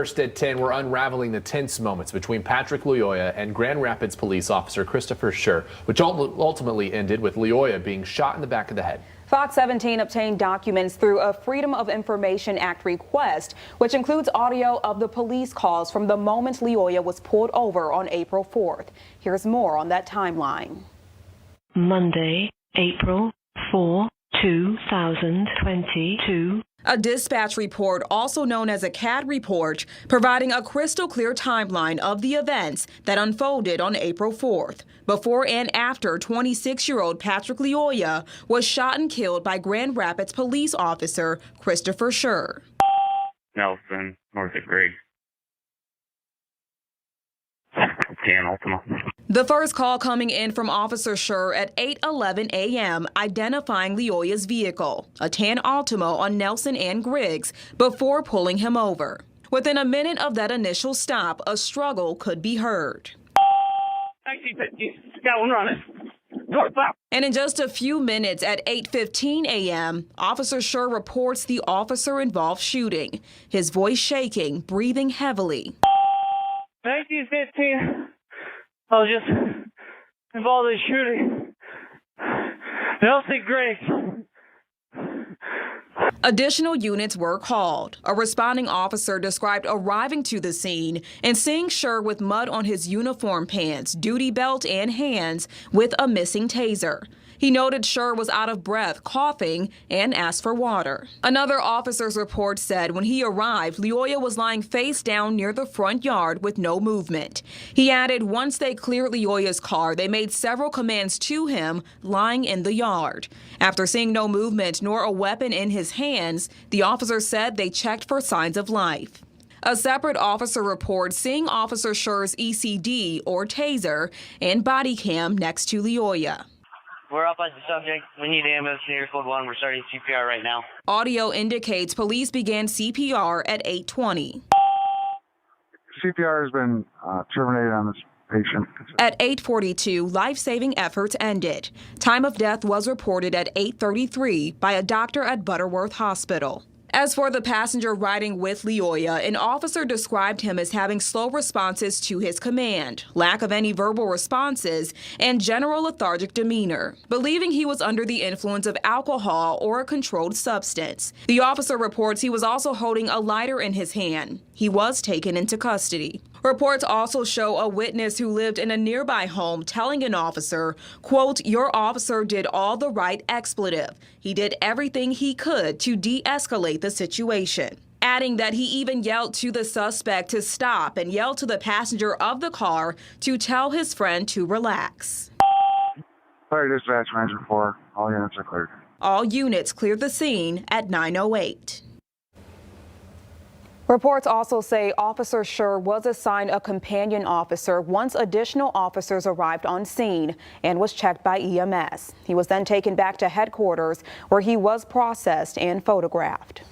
First at 10, we're unraveling the tense moments between Patrick Lyoya and Grand Rapids police officer Christopher Schur, which ultimately ended with Lyoya being shot in the back of the head. Fox 17 obtained documents through a Freedom of Information Act request, which includes audio of the police calls from the moment Lyoya was pulled over on April 4th. Here's more on that timeline. Monday, April 4, 2022. A dispatch report, also known as a CAD report, providing a crystal clear timeline of the events that unfolded on April 4th, before and after 26-year-old Patrick Lyoya was shot and killed by Grand Rapids police officer Christopher Schur. Nelson, north of Griggs. 10 Ultima. The first call coming in from Officer Schur at 8:11 a.m. identifying Lyoya's vehicle, a tan Ultima on Nelson and Griggs, before pulling him over. Within a minute of that initial stop, a struggle could be heard. Got one running. And in just a few minutes at 8:15 a.m., Officer Schur reports the officer-involved shooting, his voice shaking, breathing heavily. 1915, I was just involved in shooting. Nelson Griggs. Additional units were called. A responding officer described arriving to the scene and seeing Schur with mud on his uniform pants, duty belt, and hands with a missing taser. He noted Schur was out of breath, coughing, and asked for water. Another officer's report said when he arrived, Lyoya was lying face down near the front yard with no movement. He added once they cleared Lyoya's car, they made several commands to him lying in the yard. After seeing no movement nor a weapon in his hands, the officer said they checked for signs of life. A separate officer reports seeing Officer Schur's ECD, or taser, and body cam next to Lyoya. We're up at the subject. We need ambulance near code 1. We're starting CPR right now. Audio indicates police began CPR at 8:20. CPR has been terminated on this patient. At 8:42, life-saving efforts ended. Time of death was reported at 8:33 by a doctor at Butterworth Hospital. As for the passenger riding with Lyoya, an officer described him as having slow responses to his command, lack of any verbal responses, and general lethargic demeanor, believing he was under the influence of alcohol or a controlled substance. The officer reports he was also holding a lighter in his hand. He was taken into custody. Reports also show a witness who lived in a nearby home telling an officer, quote, "Your officer did all the right expletive. He did everything he could to de-escalate the situation," adding that he even yelled to the suspect to stop and yelled to the passenger of the car to tell his friend to relax. Fire dispatch manager 4. All units are cleared. All units cleared the scene at 9:08. Reports also say Officer Schur was assigned a companion officer once additional officers arrived on scene and was checked by EMS. He was then taken back to headquarters where he was processed and photographed.